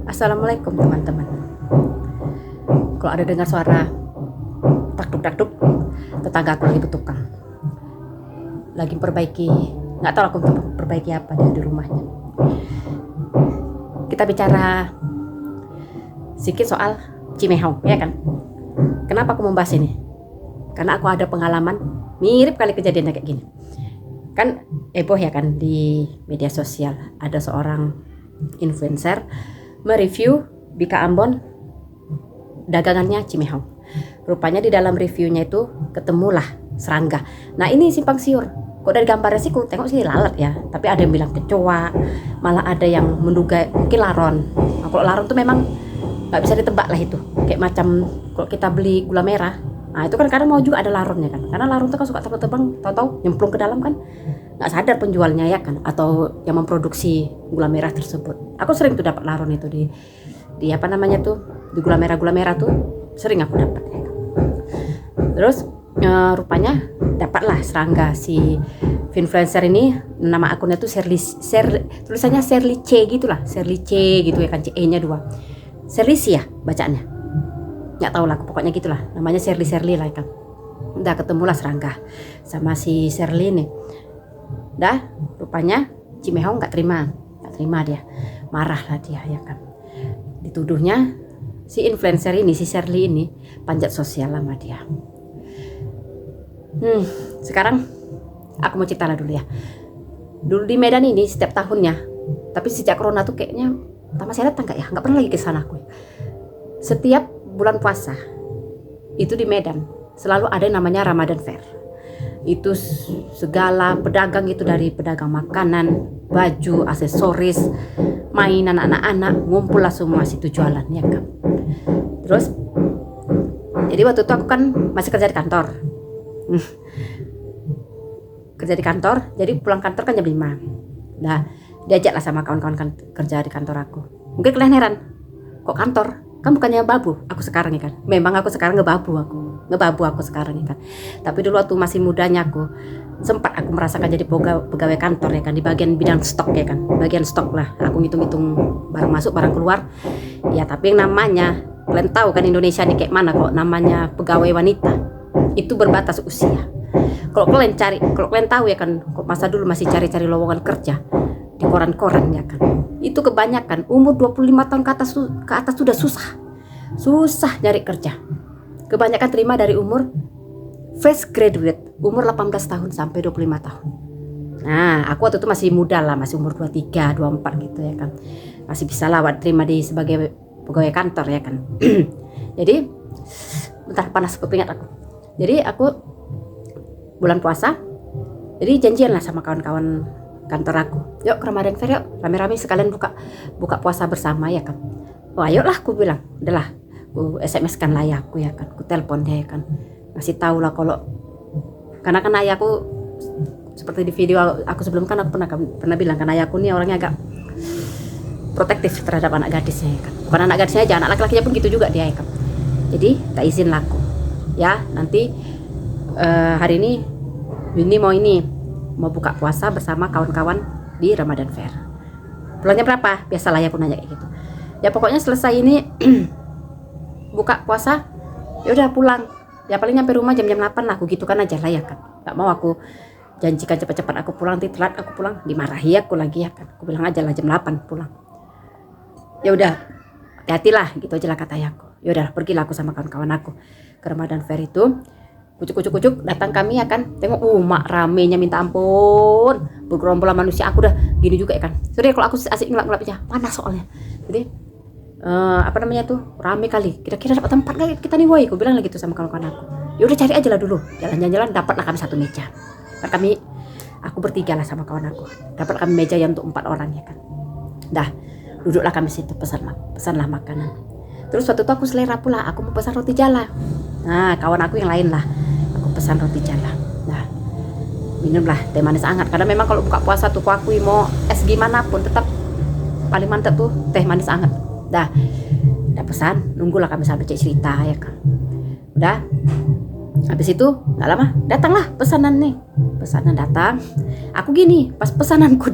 Assalamualaikum teman-teman. Kalau ada dengar suara takduk-takduk, tetangga aku lagi bertukang, lagi perbaiki, nggak tahu aku perbaiki apa dia di rumahnya. Kita bicara sedikit soal Cimehong, ya kan? Kenapa aku membahas ini? Karena aku ada pengalaman mirip kali kejadiannya kayak gini. Kan heboh ya kan di media sosial, ada seorang influencer mereview Bika Ambon dagangannya Cimehong. Rupanya di dalam reviewnya itu ketemulah serangga. Nah ini simpang siur. Kok dari gambarnya sih aku tengok sih lalat ya, tapi ada yang bilang kecoa, malah ada yang menduga mungkin laron. Nah, kalau laron tuh memang nggak bisa ditebak lah itu. Kayak macam kalau kita beli gula merah, nah itu kan kadang mau juga ada laronnya kan. Karena laron tuh kan suka terbang, tahu-tahu nyemplung ke dalam kan, nggak sadar penjualnya ya kan, atau yang memproduksi gula merah tersebut. Aku sering tuh dapat laron itu di apa namanya tuh, di gula merah tuh sering aku dapat ya kan. Terus rupanya dapatlah serangga si influencer ini, nama akunnya tuh tulisannya Serli C gitulah, Serli C gitu ya kan, C-nya 2, Serlisi ya bacaannya, nggak tahu lah pokoknya gitulah, namanya Serli lah kan. Udah ketemulah serangga sama si Serli nih. Dah rupanya Cimehong nggak terima dia, marah lah dia ya kan. Dituduhnya si influencer ini, si Serli ini panjat sosial sama dia. Sekarang aku mau cerita lah dulu ya. Dulu di Medan ini setiap tahunnya, tapi sejak corona tuh kayaknya masih datang nggak ya? Nggak pernah lagi ke sana aku. Setiap bulan puasa itu di Medan selalu ada yang namanya Ramadan Fair. Itu segala pedagang itu, dari pedagang makanan, baju, aksesoris, mainan anak-anak, ngumpul lah semua situ jualan ya kan. Terus jadi waktu itu aku kan masih kerja di kantor. Kerja di kantor, jadi pulang kantor kan jam 5. Nah, diajak lah sama kawan-kawan kerja di kantor aku. Mungkin kalian heran, kok kantor? Kan bukannya babu aku sekarang ya kan. Memang aku sekarang ngebabu aku sekarang ya kan. Tapi dulu waktu masih mudanya aku sempat aku merasakan jadi pegawai kantor ya kan, di bagian bidang stok ya kan. Bagian stok lah, aku ngitung-ngitung barang masuk, barang keluar. Ya tapi yang namanya, kalian tahu kan Indonesia nih kayak mana, kok namanya pegawai wanita itu berbatas usia. Kalau kalian tahu ya kan, kok masa dulu masih cari-cari lowongan kerja di koran-koran ya kan, itu kebanyakan umur 25 tahun ke atas sudah susah cari kerja. Kebanyakan terima dari umur fresh graduate, umur 18 tahun sampai 25 tahun. Nah aku waktu itu masih muda lah, masih umur 23, 24 gitu ya kan, masih bisa lah terima sebagai pegawai kantor ya kan. Jadi bentar, panas kepingat aku. Jadi aku bulan puasa, jadi janjian lah sama kawan-kawan kantor aku, yuk ke Ramadan Fair yuk, rame-rame sekalian buka puasa bersama ya kan. Wah yuk lah, aku bilang, udahlah, aku SMS kan lah ayahku ya kan, aku telepon dia ya kan, ngasih tahu lah kalau, karena kan ayahku seperti di video aku sebelum kan aku pernah bilang kan, ayahku nih orangnya agak protektif terhadap anak gadisnya ya kan. Bukan anak gadisnya aja, anak laki-lakinya pun gitu juga dia ya kan. Jadi tak izin lah aku ya, nanti hari ini mau buka puasa bersama kawan-kawan di Ramadan Fair. Pulangnya berapa? Biasalah ya aku nanya kayak gitu. Ya pokoknya selesai ini buka puasa, ya udah pulang. Ya paling nyampe rumah jam 8 lah, aku gitu kan aja lah ya kan. Gak mau aku janjikan cepat-cepat aku pulang, telat aku pulang, dimarahi aku lagi ya kan. Aku bilang aja lah jam 8 pulang. Ya udah, hati-hatilah gitu aja lah kata ayahku. Ya udah, pergilah aku sama kawan-kawan aku ke Ramadan Fair itu. Kucuk datang kami ya kan, tengok mak ramenya minta ampun, bergerombolan manusia. Aku udah gini juga ya kan, sorry kalau aku asik ngelap aja, panas soalnya. Jadi apa namanya tuh, rame kali, kira-kira dapat tempat gak kita nih woi, aku bilang lagi gitu sama kawan-kawan aku. Ya udah cari aja lah dulu, jalan-jalan dapatlah kami satu meja. Aku bertiga lah sama kawan aku, dapat kami meja yang untuk 4 orang ya kan. Dah duduklah kami situ, pesanlah makanan. Terus waktu itu aku selera pula, aku mau pesan roti jala. Nah kawan aku yang lain lah, aku pesan roti jala. Nah minumlah teh manis hangat, karena memang kalau buka puasa tuh aku mau es gimana pun tetap paling mantap tuh teh manis hangat. Dah pesan, nunggulah kami sampai cerita ya kan. Udah habis itu nggak lama datanglah pesanan datang. Aku gini, pas pesananku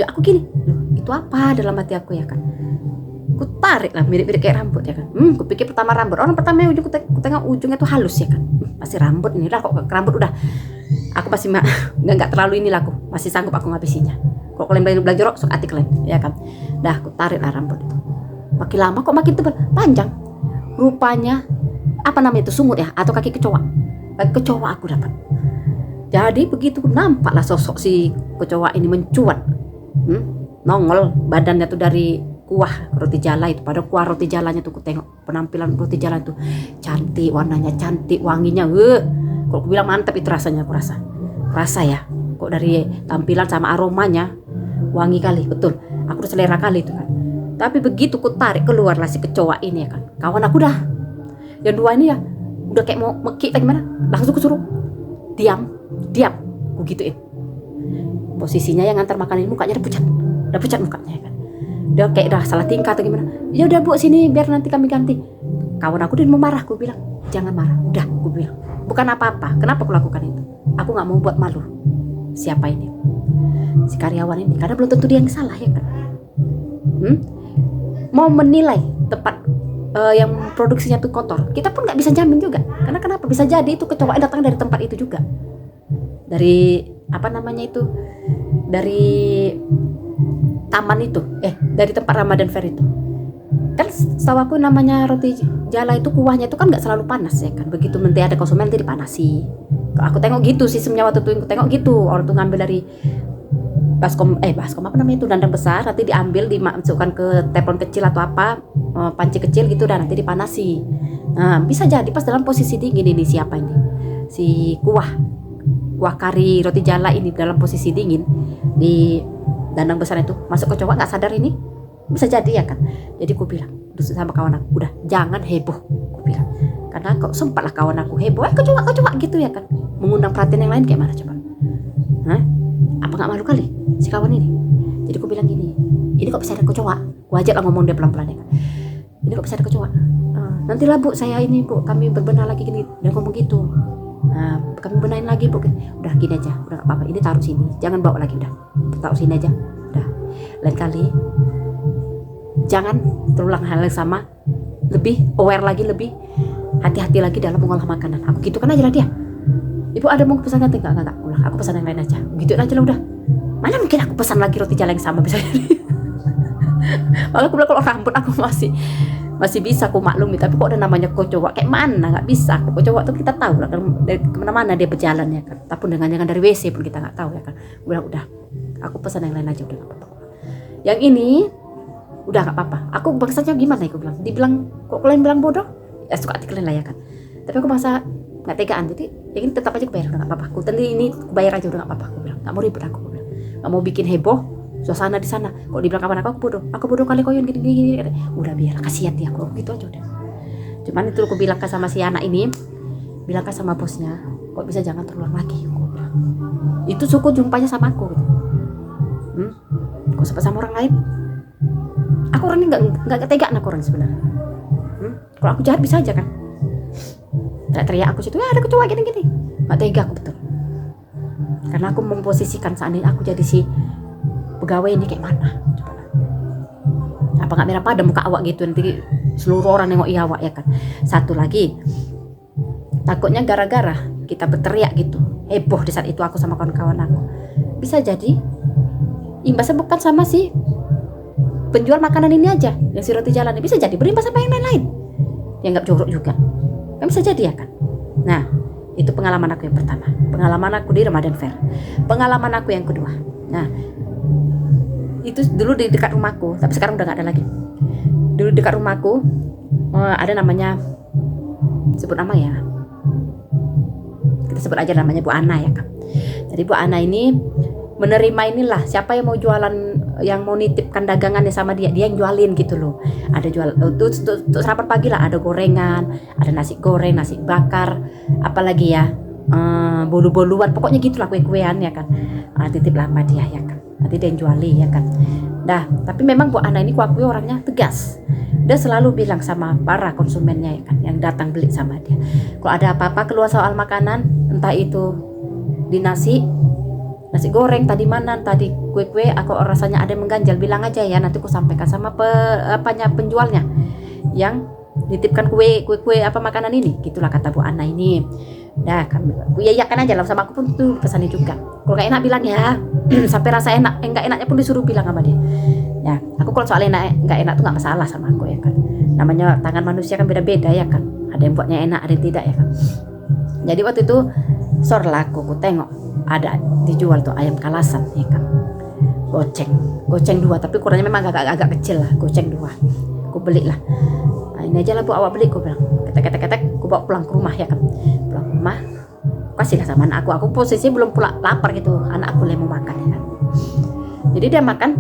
aku gini, loh itu apa dalam hati aku ya kan. Aku tarik lah mirip-mirip kayak rambut ya kan. Kupikir pertama rambut, orang pertama ujung ku tengok ujungnya tuh halus ya kan. Pasti rambut ini lah, kok rambut udah. Aku pasti nggak terlalu inilah, aku masih sanggup aku ngabisinya. Kok kalian bilang jorok, sok hati kalian ya kan. Dah aku tarik lah rambut itu. Makin lama kok makin tebal, panjang. Rupanya apa namanya itu, sumut ya atau kaki kecoa. Kaki kecoa aku dapat. Jadi begitu nampaklah sosok si kecoa ini mencuat. Nongol badannya tuh dari kuah roti jala itu. Pada kuah roti jalanya tuh ku tengok penampilan roti jala itu cantik, warnanya cantik, wanginya kok aku bilang mantap itu rasanya. Aku rasa ya kok dari tampilan sama aromanya wangi kali, betul aku udah selera kali itu kan. Tapi begitu ku tarik keluar lah si kecoa ini ya kan, kawan aku dah yang dua ini ya udah kayak mau mekik atau gimana, langsung ku suruh diam ku gituin. Posisinya yang ngantar makanan ini mukanya udah pucat mukanya ya kan. Dia kayak udah salah tingkah atau gimana. Ya udah Bu, sini biar nanti kami ganti. Kawan aku dia mau marah, aku bilang jangan marah, udah aku bilang bukan apa-apa. Kenapa aku lakukan itu? Aku nggak mau buat malu siapa ini, si karyawan ini, karena belum tentu dia yang salah ya kan. Mau menilai tempat yang produksinya tuh kotor, kita pun nggak bisa jamin juga. Karena kenapa? Bisa jadi itu kecoa datang dari tempat itu juga, dari apa namanya itu, dari taman itu, dari tempat Ramadan Fair itu. Kan setahu aku namanya roti jala itu kuahnya itu kan nggak selalu panas ya kan. Begitu nanti ada konsumen nanti dipanasi. Aku tengok gitu sistemnya waktu itu, aku tengok gitu. Orang tuh ngambil dari baskom apa namanya itu, dandang besar, nanti diambil dimasukkan ke teflon kecil atau apa, panci kecil gitu, dan nanti dipanasi. Nah, bisa jadi pas dalam posisi dingin ini siapa ini, si kuah kari roti jala ini dalam posisi dingin di dandang besar itu masuk ke coba, nggak sadar ini, bisa jadi ya kan. Jadi aku bilang sama kawan aku, udah jangan heboh, aku bilang, karena kok sempat lah kawan aku heboh, kecoa gitu ya kan, mengundang perhatian yang lain kayak mana coba. Apa nggak malu kali si kawan ini? Jadi aku bilang gini, ini kok bisa ada kecoa? Wajar lah ngomong dia pelan-pelan ya kan. Ini kok bisa ada kecoa? Nantilah Bu, saya ini Bu, kami berbenah lagi gini, dan ngomong gitu. Kami benahin lagi Bu. Udah gini aja, udah nggak apa-apa, ini taruh sini, jangan bawa lagi, udah taruh sini aja. Udah, lain kali jangan terulang hal yang sama, lebih aware lagi, lebih hati-hati lagi dalam mengolah makanan. Aku gitu kan aja lah dia. Ibu ada mau pesan nanti? Enggak, ulang, aku pesan yang lain aja. Gituin aja lah udah. Mana mungkin aku pesan lagi roti jala yang sama bisa jadi. Malah aku bilang kalau rambut aku masih bisa aku maklumi, tapi kok ada namanya kecoa kayak mana, nggak bisa. Kecoa tuh kita tahu lah dari kemana-mana dia berjalan ya kan. Tapi jangan dari WC pun kita nggak tahu ya kan. Udah, aku pesan yang lain aja, udah nggak apa-apa. Yang ini udah nggak apa-apa. Aku bangsanya gimana ya, aku bilang. Dibilang kok kalian bilang bodoh? Ya suka hati kalian lah ya kan. Tapi aku masa nggak tegaan, jadi ya ini tetap aja aku bayar, udah nggak apa-apa. Aku tadi ini aku bayar aja, udah nggak apa-apa. Aku bilang nggak mau ribet, aku bilang nggak mau bikin heboh suasana di sana. Kok dibilang kapan aku bodoh kali koyon gini. Udah biarlah, kasihan dia, aku gitu aja udah. Cuman itu aku bilang sama si anak ini, bilang sama bosnya, kok bisa jangan terulang lagi. Aku bilang itu suku jumpanya sama aku gitu. Kok sempat sama orang lain? Aku orangnya nggak tegaan aku orang sebenarnya. Kalau aku jahat bisa aja kan. Teriak aku situ, ada kecoa gini, nggak tega aku betul. Karena aku memposisikan seandainya aku jadi si pegawai ini kayak mana, coba. Apa nggak merah pada muka awak gitu, nanti seluruh orang nengok iya awak ya kan. Satu lagi, takutnya gara-gara kita berteriak gitu, heboh di saat itu aku sama kawan-kawan aku, bisa jadi imbasnya bukan sama si penjual makanan ini aja, yang si roti jalan ini, bisa jadi berimbas sama yang lain-lain yang nggak jorok juga. Kan bisa jadi ya kan. Nah, itu pengalaman aku yang pertama, pengalaman aku di Ramadan Fair. Pengalaman aku yang kedua, nah itu dulu di dekat rumahku, tapi sekarang udah nggak ada lagi. Dulu dekat rumahku ada namanya, sebut nama ya, kita sebut aja namanya Bu Ana ya kan. Jadi Bu Ana ini menerima inilah siapa yang mau jualan, yang mau nitipkan dagangannya sama dia yang jualin gitu loh. Ada jual untuk sarapan pagi lah, ada gorengan, ada nasi goreng, nasi bakar, apalagi ya, bolu-boluan, pokoknya gitulah, kue-kuean ya kan. Titip lama dia ya kan, nanti dia yang juali ya kan. Nah, tapi memang Bu Ana ini kuakui orangnya tegas. Dia selalu bilang sama para konsumennya ya kan, yang datang beli sama dia, kalau ada apa-apa keluar soal makanan, entah itu di nasi nasi goreng tadi mana, tadi kue-kue aku rasanya ada yang mengganjal, bilang aja ya, nanti aku sampaikan sama penjualnya yang nitipkan kue makanan ini, gitulah kata Bu Ana ini. Dah aku yayakan aja lah, sama aku pun tuh pesannya juga, kalau nggak enak bilang ya. Sampai rasa enak enggak enaknya pun disuruh bilang sama dia ya. Aku kalau soal enak enggak enak tuh nggak masalah sama aku ya kan, namanya tangan manusia kan beda-beda ya kan, ada yang buatnya enak ada yang tidak ya kan. Jadi waktu itu sore lah aku tengok ada dijual tuh ayam kalasan ya kan, goceng 2, tapi ukurannya memang agak kecil lah, goceng 2 aku beli lah. Nah, ini aja lah Bu awak beli, aku bilang, ketek aku bawa pulang ke rumah ya kan, pulang ke rumah kasihlah sama anak aku posisi belum pula lapar gitu, anak aku mau makan ya kan. Jadi dia makan,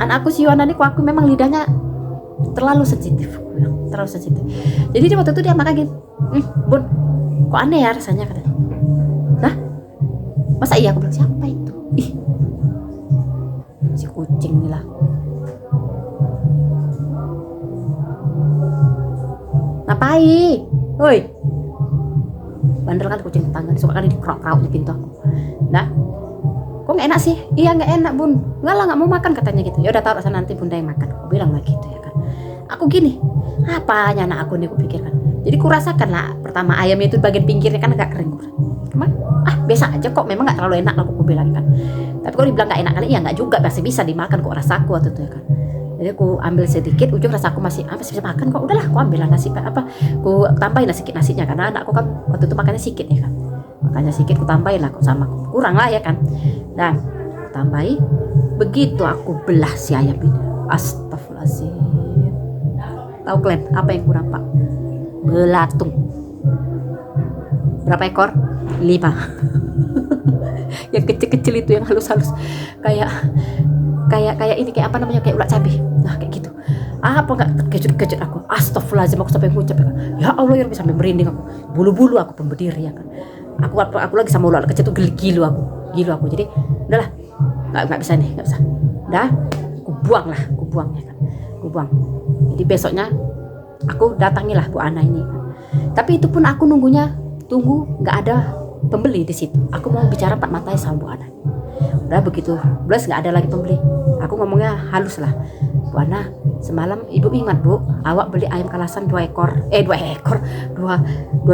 anak aku si Yohana ini, aku memang lidahnya terlalu sensitif, terlalu sensitif. Jadi dia waktu itu dia makan gitu, Bun, kok aneh ya rasanya katanya. Nah, masa iya? Aku bilang, siapa itu? Ih, si kucing nih lah. Ngapain? Woi, bandel kan kucing tetangga, suka kali dikerok-kerok di pintu aku. Nah, kok nggak enak sih? Iya nggak enak Bun, nggak lah nggak mau makan katanya gitu. Ya udah taruh sana nanti Bunda yang makan. Aku bilang lah gitu ya kan. Aku gini, apanya anak aku nih, aku pikirkan. Jadi ku rasakan lah, pertama ayamnya itu bagian pinggirnya kan agak kering. Biasa aja kok, memang nggak terlalu enak lah aku bilang kan. Tapi kalau dibilang nggak enak kali ya nggak juga, masih bisa dimakan kok rasaku waktu itu ya kan. Jadi aku ambil sedikit, ujung rasaku masih bisa makan kok. Udahlah, aku ambil nasi aku tambahin lah sedikit nasinya karena anakku kan waktu itu makannya sedikit ya kan. Makanya sedikit aku tambahin lah, kok sama kurang lah ya kan. Dan aku tambahin, begitu aku belah si ayam ini, astagfirullahaladzim. Tahu kalian apa yang kurang Pak? Belatung. Berapa ekor? 5. Yang kecil-kecil itu, yang halus-halus, kayak ini, kayak apa namanya, kayak ulat cabai. Nah kayak gitu. Apa nggak terkejut aku, astagfirullahaladzim, aku sampai ngucap ya Allah ya Rabbi, sampai merinding aku, bulu-bulu aku pun berdiri ya kan. Aku lagi sama ulat kecil tuh, gilu aku. Jadi udahlah, nggak bisa nih, nggak bisa. Udah, aku buang ya kan, aku buang. Jadi besoknya aku datangilah Bu Ana ini. Tapi itu pun aku tunggu nggak ada pembeli di situ. Aku mau bicara empat mata sama Bu Ana. Udah begitu, belas nggak ada lagi pembeli. Aku ngomongnya halus lah, Bu Ana, semalam ibu ingat Bu, awak beli ayam kalasan 2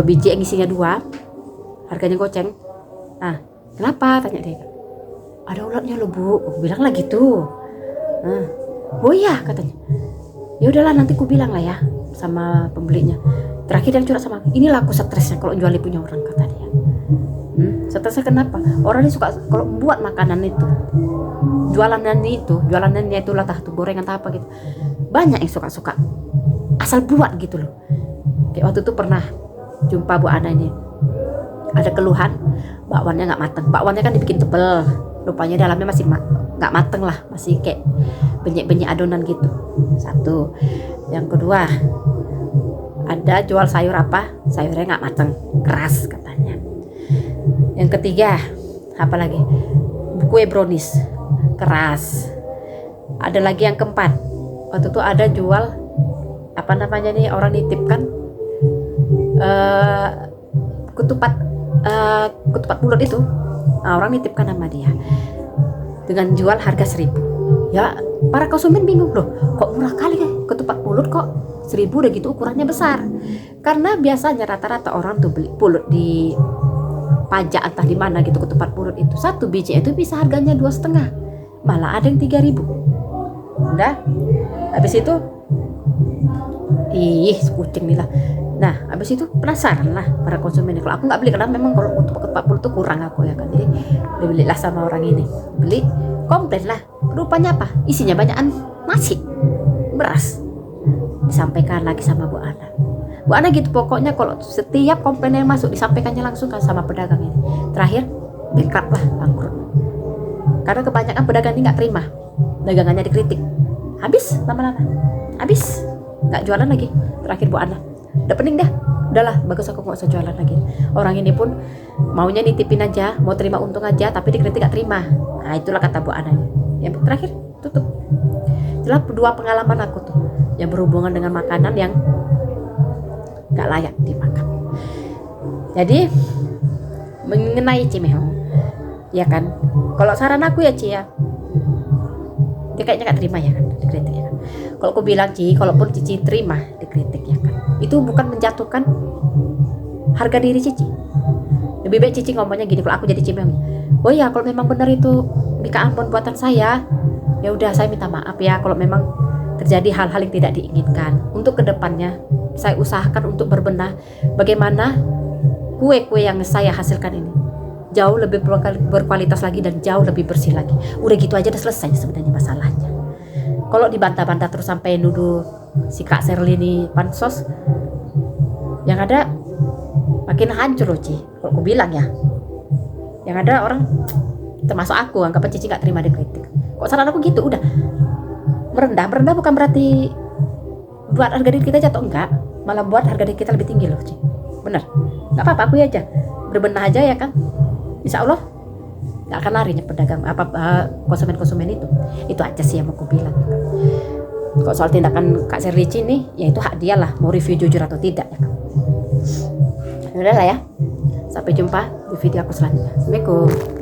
biji yang isinya 2, harganya goceng. Nah, kenapa? Tanya dia. Ada ulatnya loh Bu, aku bilang lah gitu. Nah, oh iya katanya. Ya udahlah, nanti aku bilang lah ya sama pembelinya. Terakhir dia curhat sama aku, inilah aku stresnya kalau jual punya orang, kata dia. Stresnya kenapa? Orang ini suka kalau buat makanan itu, jualannya itu lah, tuh gorengan atau apa gitu, banyak yang suka asal buat gitu loh. Kayak waktu itu pernah jumpa Bu Ana ini, ada keluhan bakwannya nggak mateng. Bakwannya kan dibikin tebel, rupanya dalamnya masih nggak mateng lah, masih kayak benyek adonan gitu. Satu. Yang kedua, ada jual sayurnya nggak mateng, keras katanya. Yang ketiga, apa lagi, kue brownies keras. Ada lagi yang keempat, waktu itu ada jual apa namanya nih, orang nitipkan ketupat pulut itu. Nah, orang nitipkan sama dia dengan jual harga 1.000. Ya para konsumen bingung, loh kok murah kali ya, ketupat pulut kok 1.000, udah gitu ukurannya besar. Karena biasanya rata-rata orang tuh beli pulut di pajak entah di mana gitu, ketupat pulut itu satu biji itu bisa harganya 2,5, malah ada yang 3.000. Udah habis itu kucing nih lah. Nah habis itu penasaran lah para konsumen, kalau aku nggak beli karena memang kalau untuk ketupat pulut tuh kurang aku ya kan. Jadi dibelilah sama orang ini, beli, komplain lah, rupanya apa, isinya banyakan nasi, beras. Disampaikan lagi sama Bu Ana gitu, pokoknya kalau setiap komplain yang masuk disampaikannya langsung kan sama pedagang ini. Terakhir bankrupt lah, bangkrut, karena kebanyakan pedagang ini nggak terima dagangannya dikritik. Habis lama-lama, habis nggak jualan lagi. Terakhir Bu Ana, udah pening dah, udahlah bagus aku nggak usah jualan lagi. Orang ini pun maunya nitipin aja, mau terima untung aja, tapi dikritik nggak terima. Nah itulah kata Bu Ana. Yang terakhir tutup. Itulah 2 pengalaman aku tuh yang berhubungan dengan makanan yang gak layak dimakan. Jadi mengenai Cimeho, ya kan. Kalau saran aku ya Ci ya, dia kayaknya gak terima ya kan dikritik ya kan. Kalau aku bilang Ci, kalaupun Cici terima dikritik ya kan, itu bukan menjatuhkan harga diri Cici. Lebih baik Cici ngomongnya gini, kalau aku jadi Cici, oh ya kalau memang benar itu nikah Ambon buatan saya, ya udah saya minta maaf ya kalau memang terjadi hal-hal yang tidak diinginkan. Untuk kedepannya saya usahakan untuk berbenah bagaimana kue-kue yang saya hasilkan ini jauh lebih berkualitas lagi dan jauh lebih bersih lagi. Udah gitu aja udah selesai sebenarnya masalahnya. Kalau dibantah-bantah terus sampai nuduh si Kak Sherly ini pansos, yang ada makin hancur loh Ci. Kalau aku bilang ya, yang ada orang termasuk aku anggap Cici gak terima dikritik. Kok saran aku gitu, udah merendah bukan berarti buat harga diri kita jatuh, enggak, malah buat harga diri kita lebih tinggi loh Ci. Bener, gak apa-apa, aku aja berbenah aja ya kan, insya Allah gak akan lari pedagang konsumen itu aja sih yang mau aku bilang. Kok soal tindakan Kak Sherly nih, ya itu hak dia lah mau review jujur atau tidak ya kan. Udah lah ya, sampai jumpa di video aku selanjutnya. Assalamualaikum.